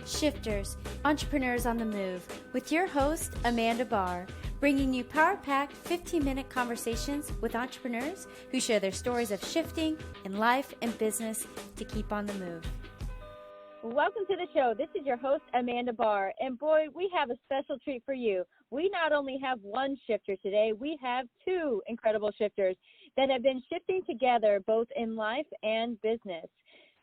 shifters, entrepreneurs on the move, with your host, Amanda Barr, bringing you power-packed 15-minute conversations with entrepreneurs who share their stories of shifting in life and business to keep on the move. Welcome to the show. This is your host, Amanda Barr, and boy, we have a special treat for you. We not only have one shifter today, we have two incredible shifters that have been shifting together both in life and business.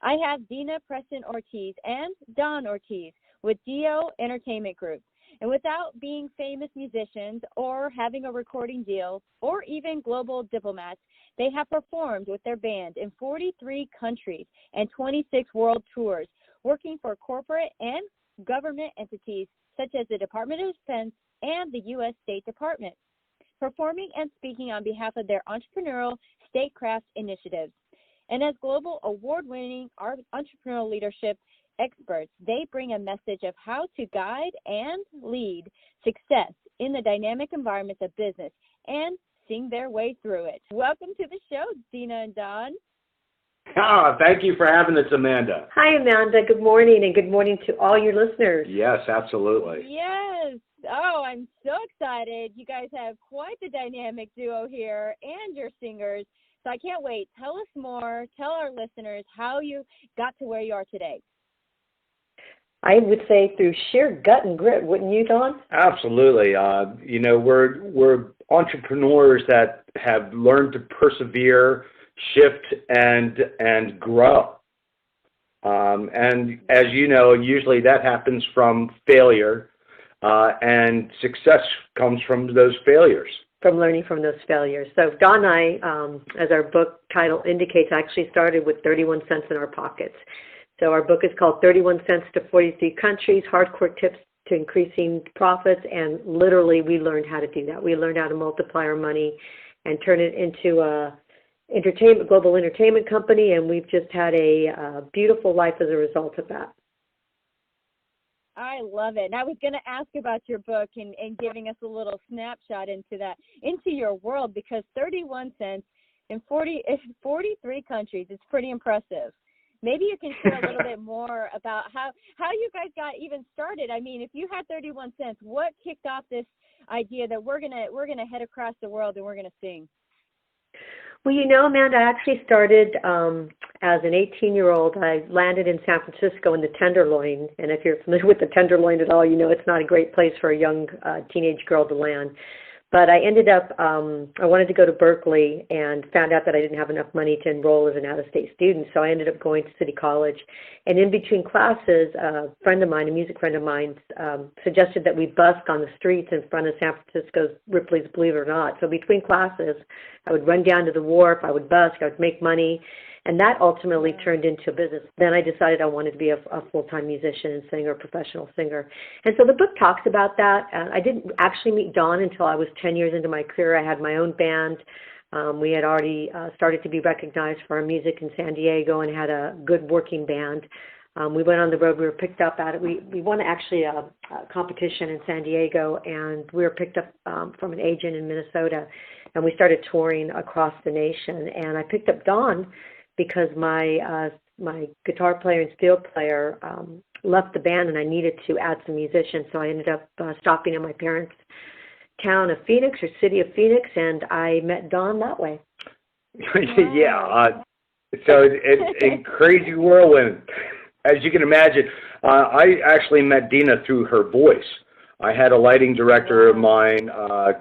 I have Dina Preston-Ortiz and Don Ortiz with DEO Entertainment Group. And without being famous musicians or having a recording deal or even global diplomats, they have performed with their band in 43 countries and 26 world tours, working for corporate and government entities such as the Department of Defense and the U.S. State Department, performing and speaking on behalf of their entrepreneurial statecraft initiatives. And as global award-winning entrepreneurial leadership experts, they bring a message of how to guide and lead success in the dynamic environments of business and sing their way through it. Welcome to the show, Dina and Don. Thank you for having us, Amanda. Hi, Amanda. Good morning, and good morning to all your listeners. Yes, absolutely. Yes. Oh, I'm so excited. You guys have quite the dynamic duo here, and your singers. So I can't wait. Tell us more. Tell our listeners how you got to where you are today. I would say through sheer gut and grit, wouldn't you, Don? Absolutely. We're entrepreneurs that have learned to persevere, shift, and grow. And as you know, usually that happens from failure, and success comes from those failures. From learning from those failures. So Don and I, as our book title indicates, actually started with 31 cents in our pockets. So our book is called 31 Cents to 43 Countries, Hardcore Tips to Increasing Profits, and literally we learned how to do that. We learned how to multiply our money and turn it into a global entertainment company, and we've just had a beautiful life as a result of that. I love it. And I was going to ask about your book and giving us a little snapshot into your world, because 31 cents in 43 countries is pretty impressive. Maybe you can share a little bit more about how you guys got even started. I mean, if you had 31 cents, what kicked off this idea that we're gonna head across the world and we're gonna sing? Well, you know, Amanda, I actually started as an 18-year-old. I landed in San Francisco in the Tenderloin, and if you're familiar with the Tenderloin at all, you know it's not a great place for a young teenage girl to land. But I ended up, I wanted to go to Berkeley and found out that I didn't have enough money to enroll as an out-of-state student, so I ended up going to City College. And in between classes, a friend of mine, a music friend of mine, suggested that we busk on the streets in front of San Francisco's Ripley's Believe It or Not. So between classes, I would run down to the wharf, I would busk, I would make money, and that ultimately turned into a business. Then I decided I wanted to be a full-time musician and singer, professional singer. And so the book talks about that. I didn't actually meet Don until I was 10 years into my career. I had my own band. We had already started to be recognized for our music in San Diego and had a good working band. We went on the road. We were picked up at it. We won actually a competition in San Diego, and we were picked up from an agent in Minnesota, and we started touring across the nation. And I picked up Don because my guitar player and steel player left the band, and I needed to add some musicians. So I ended up stopping in my parents' town of Phoenix, or city of Phoenix, and I met Don that way. Yeah. So it's a crazy whirlwind. As you can imagine, I actually met Dina through her voice. I had a lighting director of mine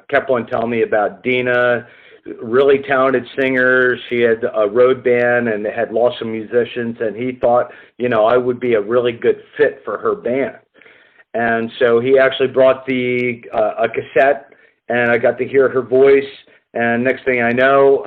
kept on telling me about Dina, really talented singer. She had a road band and they had lost some musicians, and he thought, I would be a really good fit for her band. And so he actually brought a cassette, and I got to hear her voice. And next thing I know,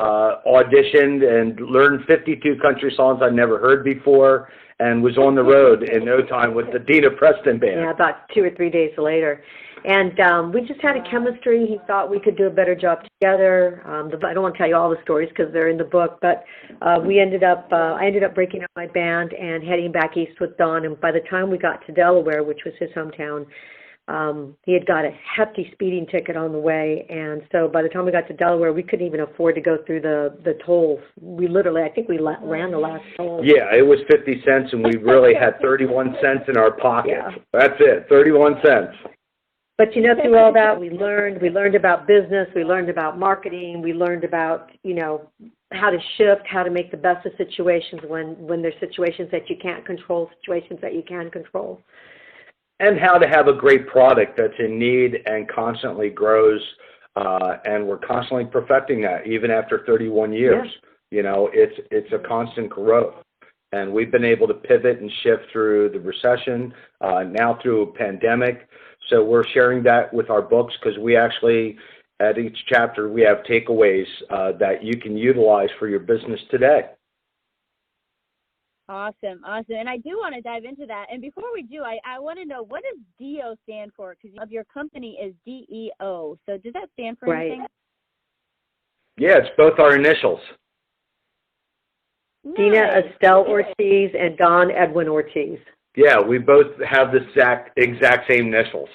auditioned and learned 52 country songs I'd never heard before, and was on the road in no time with the Dina Preston Band. Yeah, about 2 or 3 days later. And we just had a chemistry. He thought we could do a better job together. I don't want to tell you all the stories because they're in the book, but I ended up breaking up my band and heading back east with Don. And by the time we got to Delaware, which was his hometown, He had got a hefty speeding ticket on the way, and so by the time we got to Delaware, we couldn't even afford to go through the tolls. We literally, I think we ran the last toll. Yeah, it was 50 cents, and we really had 31 cents in our pocket. Yeah. That's it, 31 cents. But through all that, we learned about business, we learned about marketing, we learned about, how to shift, how to make the best of situations when there's situations that you can't control, situations that you can control. And how to have a great product that's in need and constantly grows, and we're constantly perfecting that, even after 31 years. Yeah. It's a constant growth. And we've been able to pivot and shift through the recession, now through a pandemic. So we're sharing that with our books because we actually, at each chapter, we have takeaways that you can utilize for your business today. Awesome. And I do want to dive into that. And before we do, I want to know, what does DEO stand for? Because your company is DEO. So does that stand for anything? Yeah, it's both our initials. Nice. Dina Estelle Ortiz and Don Edwin Ortiz. Yeah, we both have the exact same initials.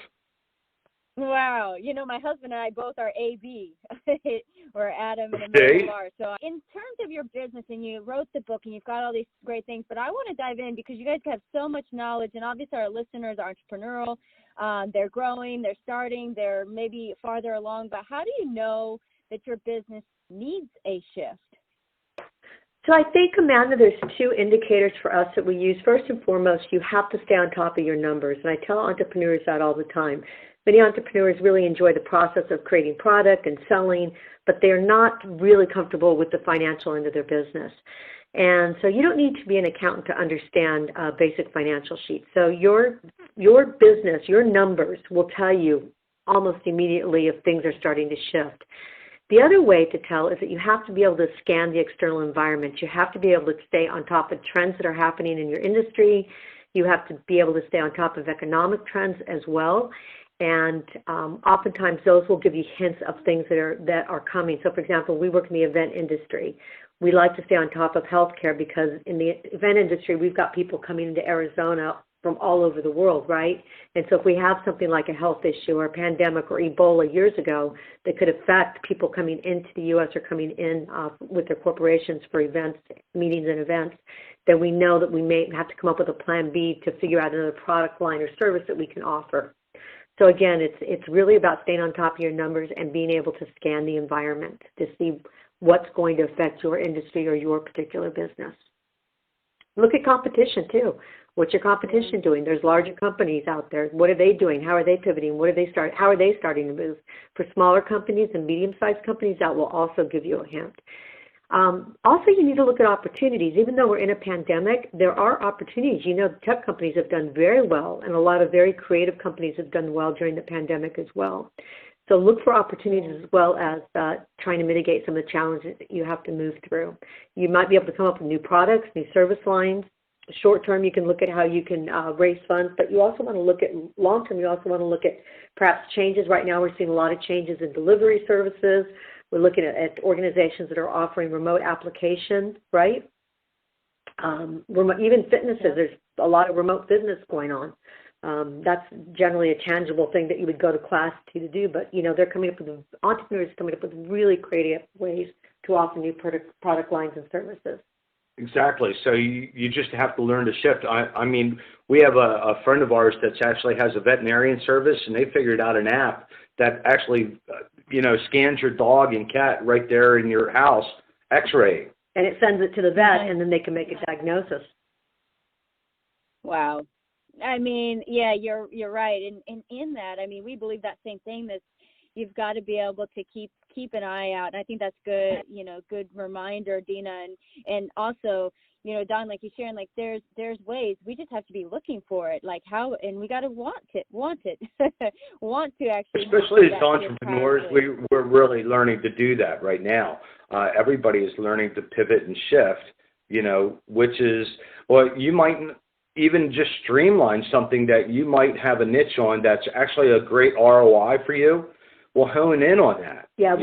Wow. My husband and I both are AB, or Adam and Amanda Barr. So in terms of your business, and you wrote the book and you've got all these great things, but I want to dive in because you guys have so much knowledge, and obviously our listeners are entrepreneurial. They're growing, they're starting, they're maybe farther along, but how do you know that your business needs a shift? So I think, Amanda, there's two indicators for us that we use. First and foremost, you have to stay on top of your numbers. And I tell entrepreneurs that all the time. Many entrepreneurs really enjoy the process of creating product and selling, but they're not really comfortable with the financial end of their business. And so you don't need to be an accountant to understand basic financial sheets. So your business, your numbers will tell you almost immediately if things are starting to shift. The other way to tell is that you have to be able to scan the external environment. You have to be able to stay on top of trends that are happening in your industry. You have to be able to stay on top of economic trends as well. And oftentimes those will give you hints of things that are coming. So, for example, we work in the event industry. We like to stay on top of healthcare because in the event industry, we've got people coming into Arizona from all over the world, right? And so if we have something like a health issue or a pandemic or Ebola years ago that could affect people coming into the U.S. or coming in with their corporations for events, meetings and events, then we know that we may have to come up with a plan B to figure out another product line or service that we can offer. So again, it's really about staying on top of your numbers and being able to scan the environment to see what's going to affect your industry or your particular business. Look at competition too. What's your competition doing? There's larger companies out there. What are they doing? How are they pivoting? How are they starting to move? For smaller companies and medium-sized companies, that will also give you a hint. Also, you need to look at opportunities. Even though we're in a pandemic, there are opportunities. The tech companies have done very well, and a lot of very creative companies have done well during the pandemic as well. So look for opportunities as well as trying to mitigate some of the challenges that you have to move through. You might be able to come up with new products, new service lines. Short term, you can look at how you can raise funds, but you also want to look at long term. You also want to look at perhaps changes. Right now, we're seeing a lot of changes in delivery services. We're looking at organizations that are offering remote applications, right? Even fitnesses, there's a lot of remote fitness going on. That's generally a tangible thing that you would go to class to do, but entrepreneurs coming up with really creative ways to offer new product lines and services. Exactly. So you just have to learn to shift. I mean, we have a friend of ours that actually has a veterinarian service, and they figured out an app that actually, scans your dog and cat right there in your house, X-ray. And it sends it to the vet, and then they can make a diagnosis. Wow. I mean, yeah, you're right. And in that, I mean, we believe that same thing, that you've got to be able to keep an eye out. And I think that's good, good reminder, Dina. And also, Don, like you're sharing, like there's ways. We just have to be looking for it. Like how, and we got to want it, want to actually. Especially as entrepreneurs, we're really learning to do that right now. Everybody is learning to pivot and shift, which is, you might even just streamline something that you might have a niche on that's actually a great ROI for you. We'll hone in on that. Yeah,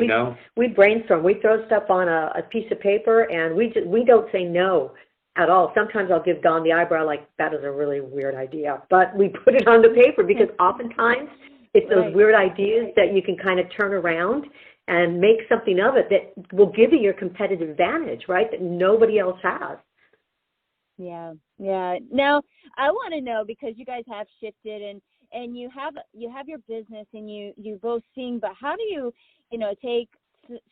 we brainstorm. We throw stuff on a piece of paper, and we don't say no at all. Sometimes I'll give Don the eyebrow like, that is a really weird idea. But we put it on the paper because oftentimes it's those weird ideas that you can kind of turn around and make something of it that will give you your competitive advantage, right, that nobody else has. Yeah. Now, I want to know, because you guys have shifted and you have your business and you both sing, but how do you take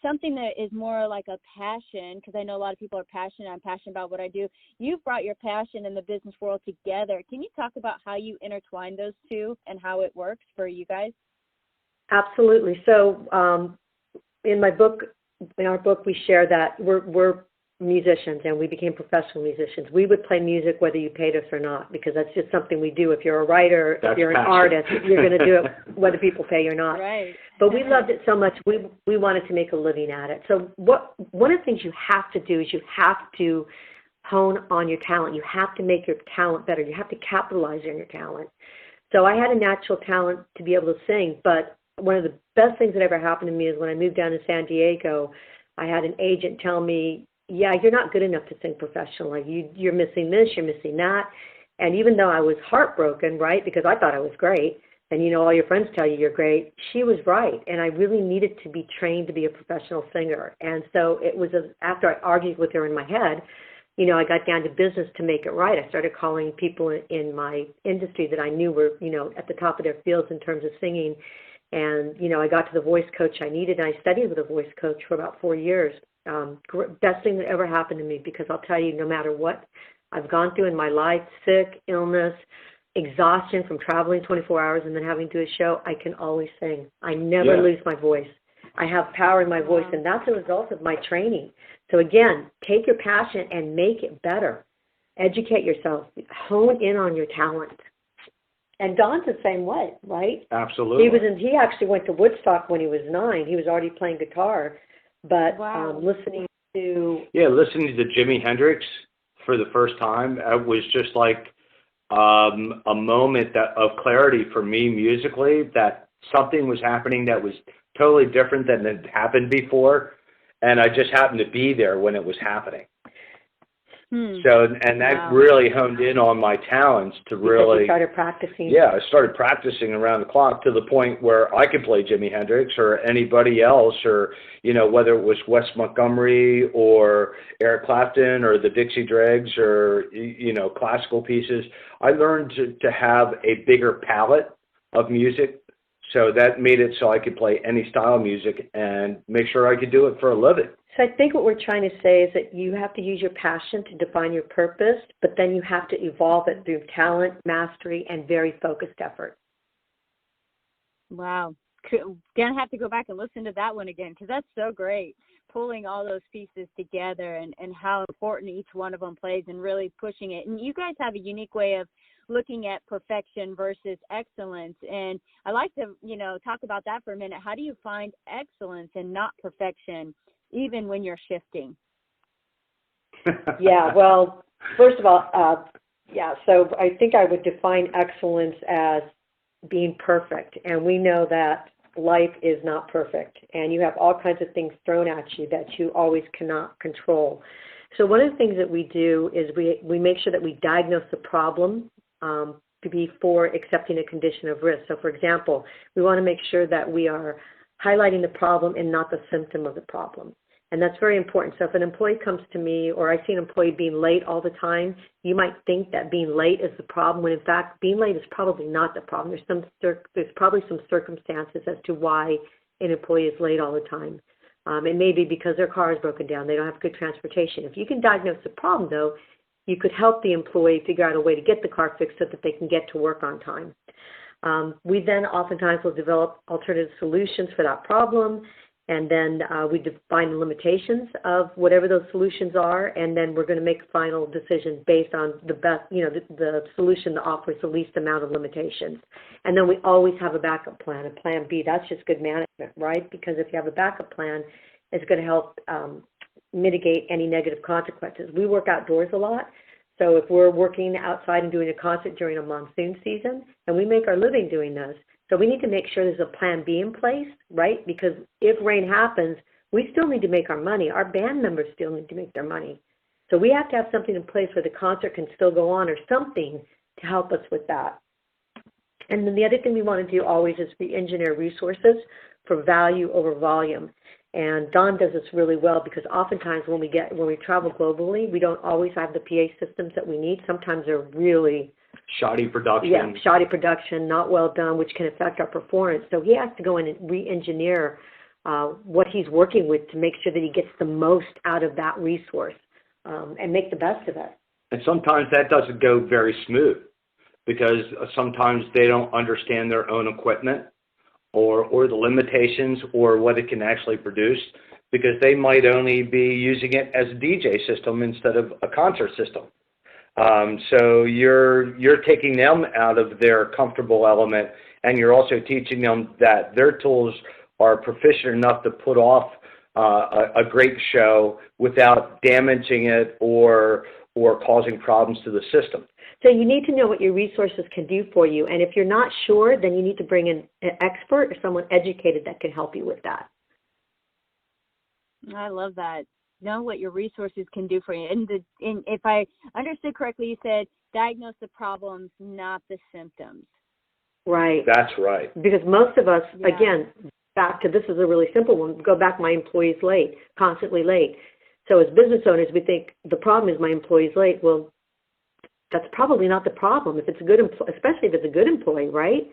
something that is more like a passion, because I know a lot of people are passionate. I'm passionate about what I do. You've brought your passion and the business world together. Can you talk about how you intertwine those two and how it works for you guys? Absolutely. So in our book, we share that we're musicians and we became professional musicians. We would play music whether you paid us or not, because that's just something we do. If you're a writer, if you're an artist, you're going to do it whether people pay or not. Right. But we loved it so much, we wanted to make a living at it. So one of the things you have to do is you have to hone on your talent. You have to make your talent better. You have to capitalize on your talent. So I had a natural talent to be able to sing, but one of the best things that ever happened to me is when I moved down to San Diego, I had an agent tell me, yeah, you're not good enough to sing professionally. You're missing this, you're missing that. And even though I was heartbroken, right, because I thought I was great, and all your friends tell you you're great, she was right. And I really needed to be trained to be a professional singer. And so it was after I argued with her in my head, I got down to business to make it right. I started calling people in my industry that I knew were, at the top of their fields in terms of singing. And, I got to the voice coach I needed, and I studied with a voice coach for about 4 years. Best thing that ever happened to me, because I'll tell you, no matter what I've gone through in my life, sick, illness, exhaustion from traveling 24 hours and then having to do a show, I can always sing. I never lose my voice. I have power in my voice, and that's a result of my training. So again, take your passion and make it better. Educate yourself. Hone in on your talent. And Don's the same way, right? Absolutely. He actually went to Woodstock when he was 9. He was already playing guitar, but listening to Jimi Hendrix for the first time, it was just like a moment of clarity for me musically, that something was happening that was totally different than had happened before, and I just happened to be there when it was happening. So, and that really honed in on my talents to really. You started practicing. Yeah, I started practicing around the clock to the point where I could play Jimi Hendrix or anybody else, or whether it was Wes Montgomery or Eric Clapton or the Dixie Dregs or classical pieces. I learned to have a bigger palette of music, so that made it so I could play any style of music and make sure I could do it for a living. So I think what we're trying to say is that you have to use your passion to define your purpose, but then you have to evolve it through talent, mastery, and very focused effort. Wow. Gonna have to go back and listen to that one again, because that's so great, pulling all those pieces together and how important each one of them plays and really pushing it. And you guys have a unique way of looking at perfection versus excellence. And I like to, talk about that for a minute. How do you find excellence and not perfection, even when you're shifting? Yeah, well, first of all, so I think I would define excellence as being perfect. And we know that life is not perfect, and you have all kinds of things thrown at you that you always cannot control. So one of the things that we do is we make sure that we diagnose the problem before accepting a condition of risk. So, for example, we want to make sure that we are highlighting the problem and not the symptom of the problem. And that's very important. So if an employee comes to me, or I see an employee being late all the time, you might think that being late is the problem, when in fact being late is probably not the problem. There's probably some circumstances as to why an employee is late all the time. It may be because their car is broken down, they don't have good transportation. If you can diagnose the problem, though, you could help the employee figure out a way to get the car fixed so that they can get to work on time. We then oftentimes will develop alternative solutions for that problem, and then we define the limitations of whatever those solutions are, and then we're going to make a final decision based on the best, the solution that offers the least amount of limitations. And then we always have a backup plan, a plan B. That's just good management, right? Because if you have a backup plan, it's going to help mitigate any negative consequences. We work outdoors a lot. So if we're working outside and doing a concert during a monsoon season, and we make our living doing those, so we need to make sure there's a plan B in place, right? Because if rain happens, we still need to make our money. Our band members still need to make their money. So we have to have something in place where the concert can still go on or something to help us with that. And then the other thing we want to do always is re-engineer resources for value over volume. And Don does this really well because oftentimes when we travel globally, we don't always have the PA systems that we need. Sometimes they're really shoddy production. Yeah, shoddy production, not well done, which can affect our performance. So he has to go in and re-engineer what he's working with to make sure that he gets the most out of that resource and make the best of it. And sometimes that doesn't go very smooth because sometimes they don't understand their own equipment or the limitations or what it can actually produce, because they might only be using it as a DJ system instead of a concert system. So you're taking them out of their comfortable element, and you're also teaching them that their tools are proficient enough to put off a great show without damaging it or causing problems to the system. So you need to know what your resources can do for you, and if you're not sure, then you need to bring in an expert or someone educated that can help you with that. I love that. Know what your resources can do for you. And if I understood correctly, you said diagnose the problems, not the symptoms. Right. That's right. Because most of us, again, back to this is a really simple one. Go back, my employee's late, constantly late. So as business owners, we think the problem is my employee's late. Well, that's probably not the problem. If it's a good employee, especially if it's a good employee, right?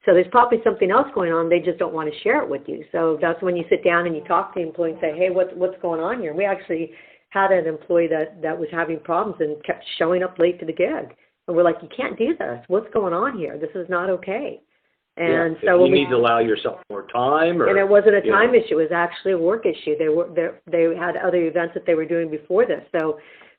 So there's probably something else going on. They just don't want to share it with you. So that's when you sit down and you talk to the employee and say, hey, what's going on here? And we actually had an employee that was having problems and kept showing up late to the gig. And we're like, you can't do this. What's going on here? This is not okay. And so you need to allow yourself more time. And it wasn't a time issue. It was actually a work issue. They had other events that they were doing before this. So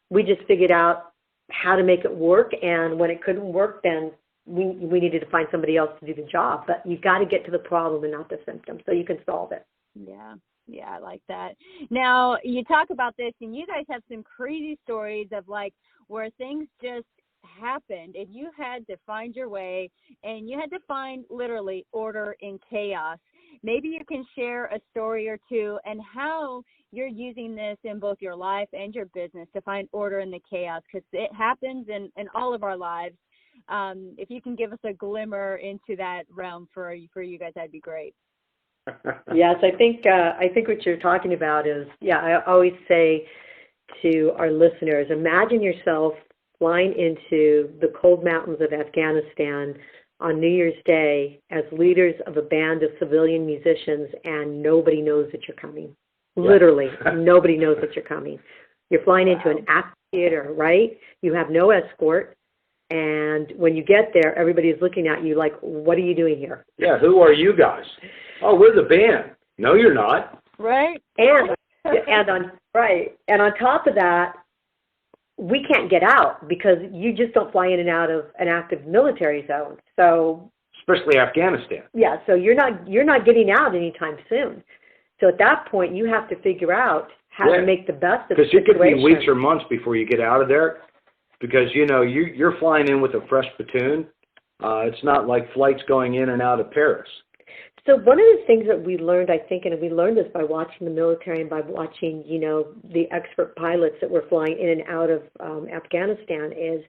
we just figured out how to make it work. And when it couldn't work, then we needed to find somebody else to do the job. But you've got to get to the problem and not the symptom so you can solve it. Yeah, I like that. Now, you talk about this, and you guys have some crazy stories of like where things just happened and you had to find your way and you had to find literally order in chaos. Maybe you can share a story or two and how you're using this in both your life and your business to find order in the chaos, because it happens in all of our lives. If you can give us a glimmer into that realm for you guys, that'd be great. Yes, I think what you're talking about is, I always say to our listeners, imagine yourself flying into the cold mountains of Afghanistan on New Year's Day as leaders of a band of civilian musicians, and nobody knows that you're coming. Literally, nobody knows that you're coming. You're flying into an active theater, right? You have no escort. And when you get there, everybody's looking at you like, what are you doing here? Yeah, who are you guys? Oh, we're the band. No, you're not. Right. And on top of that, we can't get out because you just don't fly in and out of an active military zone. So especially Afghanistan. Yeah, so you're not getting out anytime soon. So at that point, you have to figure out how to make the best of the situation. Because it could be weeks or months before you get out of there. Because, you're flying in with a fresh platoon. It's not like flights going in and out of Paris. So one of the things that we learned, I think, and we learned this by watching the military and by watching, the expert pilots that were flying in and out of Afghanistan, is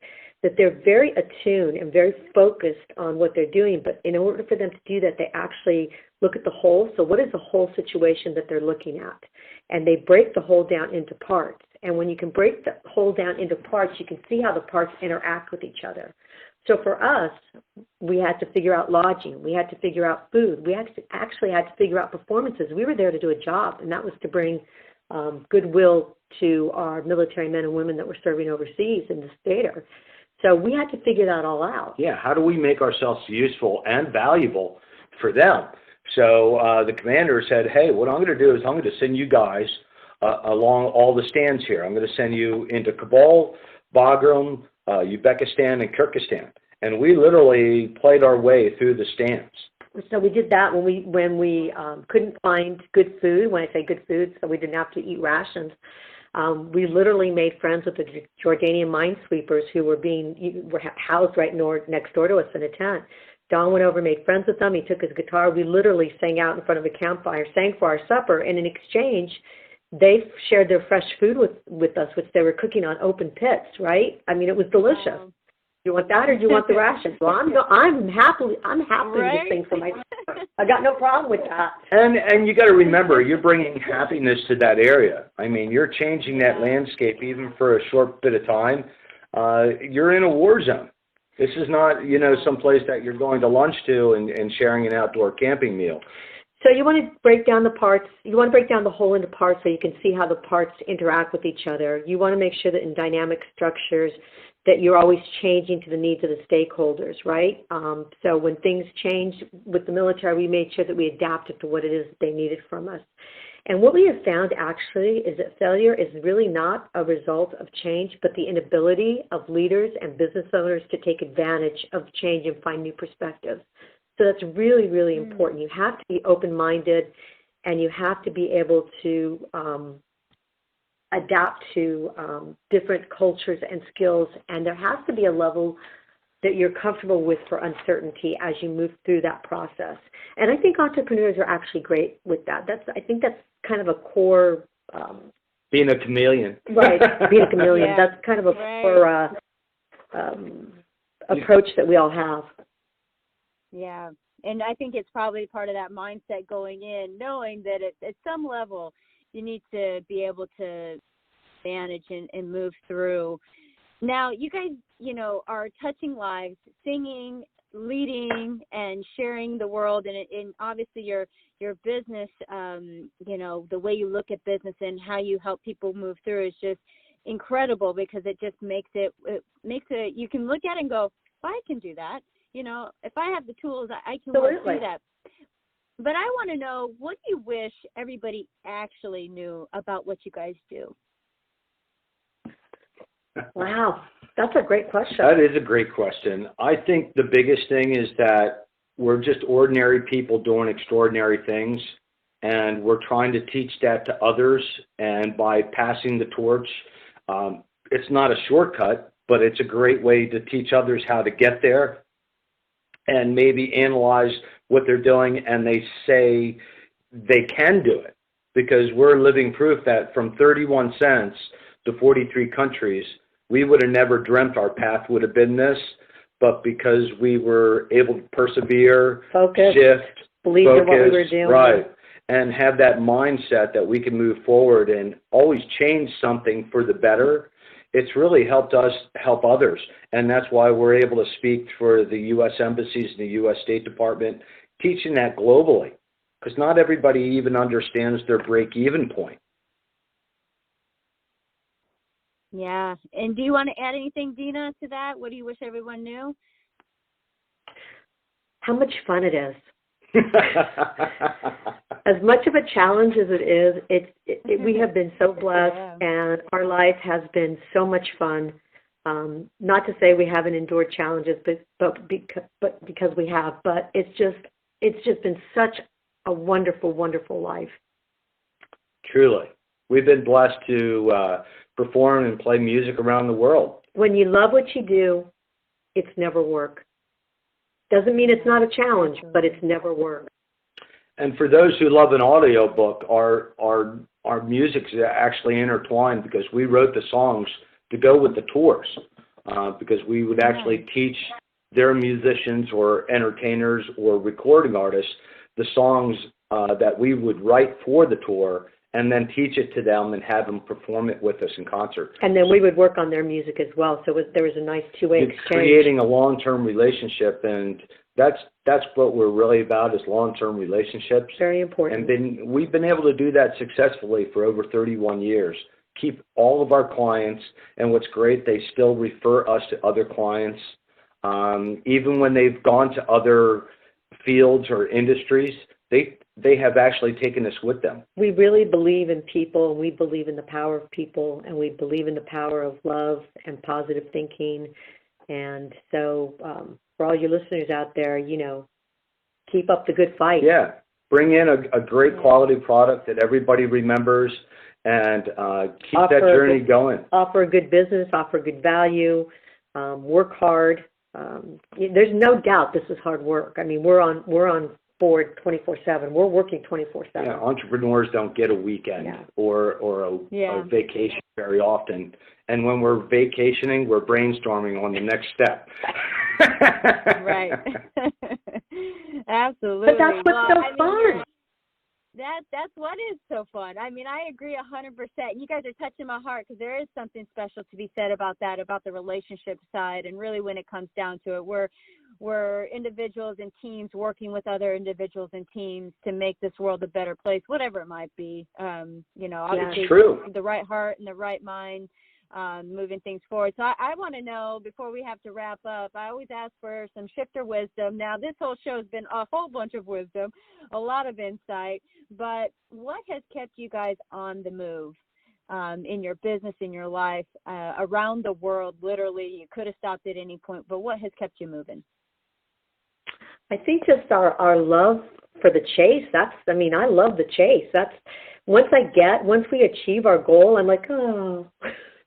that they're very attuned and very focused on what they're doing. But in order for them to do that, they actually look at the whole. So what is the whole situation that they're looking at? And they break the whole down into parts. And when you can break the whole down into parts, you can see how the parts interact with each other. So for us, we had to figure out lodging. We had to figure out food. We actually had to figure out performances. We were there to do a job, and that was to bring goodwill to our military men and women that were serving overseas in this theater. So we had to figure that all out. Yeah, how do we make ourselves useful and valuable for them? So the commander said, hey, what I'm going to do is I'm going to send you guys along all the stands here. I'm going to send you into Kabul, Bagram, Uzbekistan, and Kyrgyzstan. And we literally played our way through the stands. So we did that when we couldn't find good food. When I say good food, so we didn't have to eat rations. We literally made friends with the Jordanian minesweepers who were housed right next door to us in a tent. Don went over, made friends with them. He took his guitar. We literally sang out in front of a campfire, sang for our supper, and in exchange, they shared their fresh food with us, which they were cooking on open pits, right? I mean, it was delicious. Wow. Do you want that or do you want the rations? Well, I'm happy Right? this thing for myself. I got no problem with that. And you got to remember, you're bringing happiness to that area. I mean, you're changing that landscape even for a short bit of time. You're in a war zone. This is not, some place that you're going to lunch to and sharing an outdoor camping meal. So you want to break down the parts. You want to break down the whole into parts so you can see how the parts interact with each other. You want to make sure that in dynamic structures that you're always changing to the needs of the stakeholders, right? So when things change with the military, we made sure that we adapted to what it is that they needed from us. And what we have found actually is that failure is really not a result of change, but the inability of leaders and business owners to take advantage of change and find new perspectives. So that's really, really important. You have to be open-minded, and you have to be able to adapt to different cultures and skills, and there has to be a level that you're comfortable with for uncertainty as you move through that process. And I think entrepreneurs are actually great with that. I think that's kind of a core... being a chameleon. Right, being a chameleon. Yeah. That's kind of a core approach that we all have. Yeah, and I think it's probably part of that mindset going in, knowing that at some level you need to be able to manage and move through. Now, you guys, are touching lives, singing, leading, and sharing the world, and obviously your business, the way you look at business and how you help people move through is just incredible, because it just makes it you can look at it and go, well, I can do that. If I have the tools, I can do that. But I want to know, what do you wish everybody actually knew about what you guys do? Wow, that's a great question. That is a great question. I think the biggest thing is that we're just ordinary people doing extraordinary things, and we're trying to teach that to others. And by passing the torch, it's not a shortcut, but it's a great way to teach others how to get there and maybe analyze what they're doing, and they say they can do it, because we're living proof that from 31 cents to 43 countries, we would have never dreamt our path would have been this, but because we were able to persevere, shift, believe in what we were doing. Right, and have that mindset that we can move forward and always change something for the better. It's really helped us help others, and that's why we're able to speak for the U.S. embassies and the U.S. State Department, teaching that globally, because not everybody even understands their break-even point. Yeah, and do you want to add anything, Dina, to that? What do you wish everyone knew? How much fun it is. As much of a challenge as it is, we have been so blessed, and our life has been so much fun. Not to say we haven't endured challenges, but because we have. But it's just been such a wonderful, wonderful life. Truly, we've been blessed to perform and play music around the world. When you love what you do, it's never work. Doesn't mean it's not a challenge, but it's never work. And for those who love an audio book, our music's actually intertwined, because we wrote the songs to go with the tours, because we would actually teach their musicians or entertainers or recording artists the songs that we would write for the tour, and then teach it to them and have them perform it with us in concert. And then we would work on their music as well, so there was a nice two-way exchange. Creating a long-term relationship, and that's what we're really about, is long-term relationships. Very important. And we've been able to do that successfully for over 31 years. Keep all of our clients, and what's great, they still refer us to other clients. Even when they've gone to other fields or industries, they have actually taken us with them. We really believe in people, and we believe in the power of people, and we believe in the power of love and positive thinking. And so for all your listeners out there, keep up the good fight. Yeah, bring in a great quality product that everybody remembers, and keep that journey going. Offer a good business, offer good value, work hard. There's no doubt this is hard work. I mean, we're on forward 24/7. We're working 24/7. Yeah, entrepreneurs don't get a weekend or a vacation very often. And when we're vacationing, we're brainstorming on the next step. Right. Absolutely. But that's what's so fun. That's what is so fun. I mean, I agree 100%. You guys are touching my heart because there is something special to be said about that, about the relationship side. And really, when it comes down to it, we're individuals and teams working with other individuals and teams to make this world a better place, whatever it might be. Obviously, the right heart and the right mind. Moving things forward. So I want to know, before we have to wrap up, I always ask for some shifter wisdom. Now, this whole show has been a whole bunch of wisdom, a lot of insight, but what has kept you guys on the move in your business, in your life, around the world? Literally, you could have stopped at any point, but what has kept you moving? I think just our love for the chase. I love the chase. Once we achieve our goal, I'm like, oh.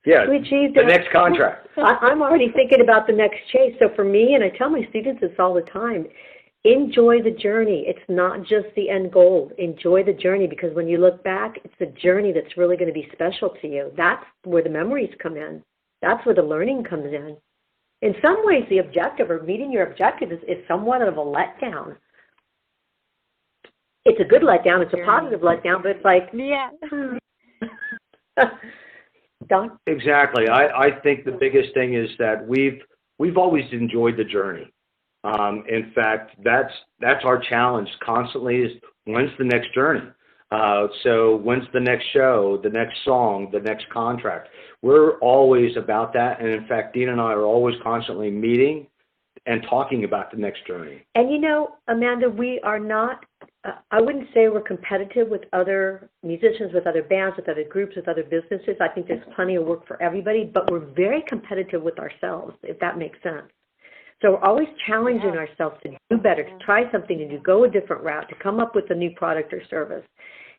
Yeah, the next contract. I'm already thinking about the next chase. So for me, and I tell my students this all the time, enjoy the journey. It's not just the end goal. Enjoy the journey, because when you look back, it's the journey that's really going to be special to you. That's where the memories come in. That's where the learning comes in. In some ways, the objective, or meeting your objective, is somewhat of a letdown. It's a good letdown. It's a positive letdown, but it's like, Don? Exactly. I think the biggest thing is that we've always enjoyed the journey. In fact, that's our challenge constantly, is when's the next journey? So when's the next show, the next song, the next contract? We're always about that. And in fact, Dina and I are always constantly meeting and talking about the next journey. And Amanda, we are not, I wouldn't say we're competitive with other musicians, with other bands, with other groups, with other businesses. I think there's plenty of work for everybody, but we're very competitive with ourselves, if that makes sense. So we're always challenging ourselves to do better, to try something new, to go a different route, to come up with a new product or service.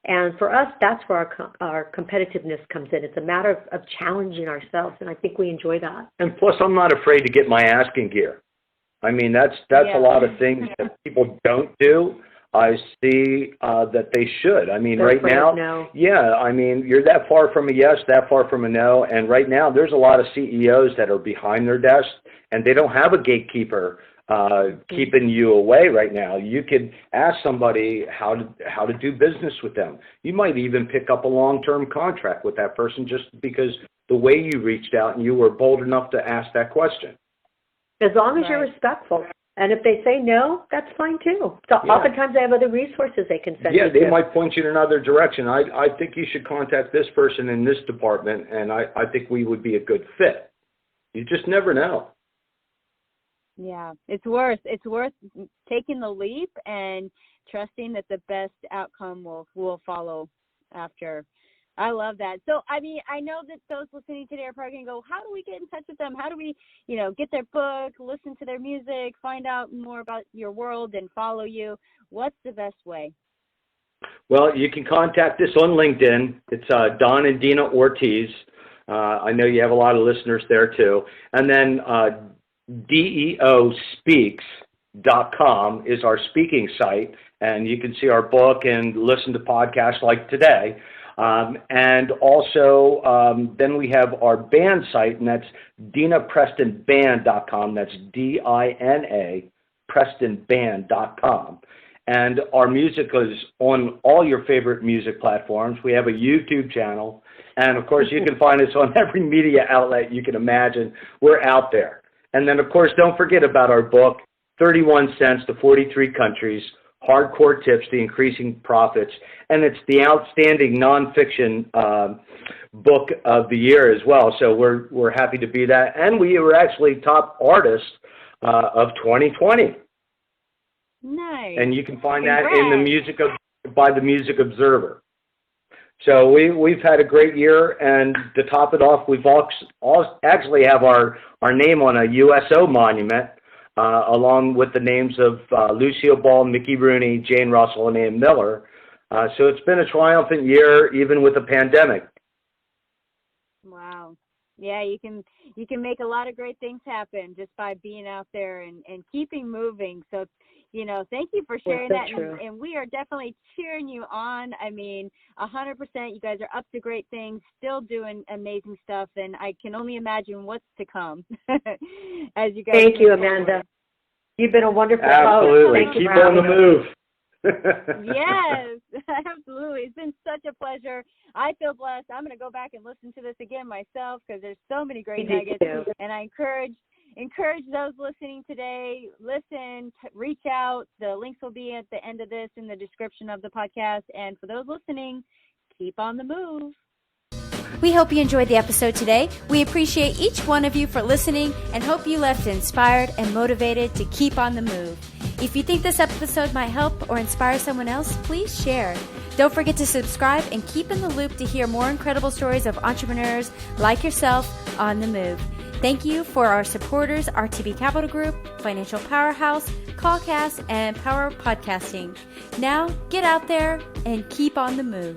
And for us, that's where our competitiveness comes in. It's a matter of challenging ourselves, and I think we enjoy that. And plus, I'm not afraid to get my ass in gear. I mean, that's a lot of things that people don't do. I see that they should. I mean, right now, I mean, you're that far from a yes, that far from a no. And right now, there's a lot of CEOs that are behind their desk, and they don't have a gatekeeper keeping you away right now. You could ask somebody how to do business with them. You might even pick up a long-term contract with that person just because the way you reached out and you were bold enough to ask that question. As long as you're respectful. And if they say no, that's fine too. So oftentimes they have other resources they can send you to. Yeah, they might point you in another direction. I think you should contact this person in this department, and I think we would be a good fit. You just never know. Yeah, it's worth taking the leap and trusting that the best outcome will follow after. I love that. So, I mean, I know that those listening today are probably going to go, how do we get in touch with them? How do we, get their book, listen to their music, find out more about your world and follow you? What's the best way? Well, you can contact us on LinkedIn. It's Don and Dina Ortiz. I know you have a lot of listeners there too. And then DEOspeaks.com is our speaking site, and you can see our book and listen to podcasts like today. And also, then we have our band site, and that's DinaPrestonBand.com. That's DINA PrestonBand.com. And our music is on all your favorite music platforms. We have a YouTube channel. And, of course, you can find us on every media outlet you can imagine. We're out there. And then, of course, don't forget about our book, 31 Cents to 43 Countries, Hardcore Tips to Increasing Profits. And it's the outstanding nonfiction book of the year as well. So we're happy to be that. And we were actually top artist of 2020. Nice. And you can find that in by the Music Observer. So we've had a great year, and to top it off, we've actually have our name on a USO monument, along with the names of Lucille Ball, Mickey Rooney, Jane Russell, and Ann Miller. So it's been a triumphant year, even with the pandemic. Wow. Yeah, you can make a lot of great things happen just by being out there and keeping moving. So, thank you for sharing that. And we are definitely cheering you on. I mean, 100%, you guys are up to great things, still doing amazing stuff. And I can only imagine what's to come as you guys. Thank you, Amanda. You've been a wonderful host. Absolutely. Keep on the move. Yes, absolutely. It's been such a pleasure. I feel blessed. I'm going to go back and listen to this again myself because there's so many great nuggets. And I encourage those listening today, reach out. The links will be at the end of this in the description of the podcast. And for those listening, keep on the move. We hope you enjoyed the episode today. We appreciate each one of you for listening and hope you left inspired and motivated to keep on the move. If you think this episode might help or inspire someone else, please share. Don't forget to subscribe and keep in the loop to hear more incredible stories of entrepreneurs like yourself on the move. Thank you for our supporters, RTB Capital Group, Financial Powerhouse, Callcast, and Power Podcasting. Now, get out there and keep on the move.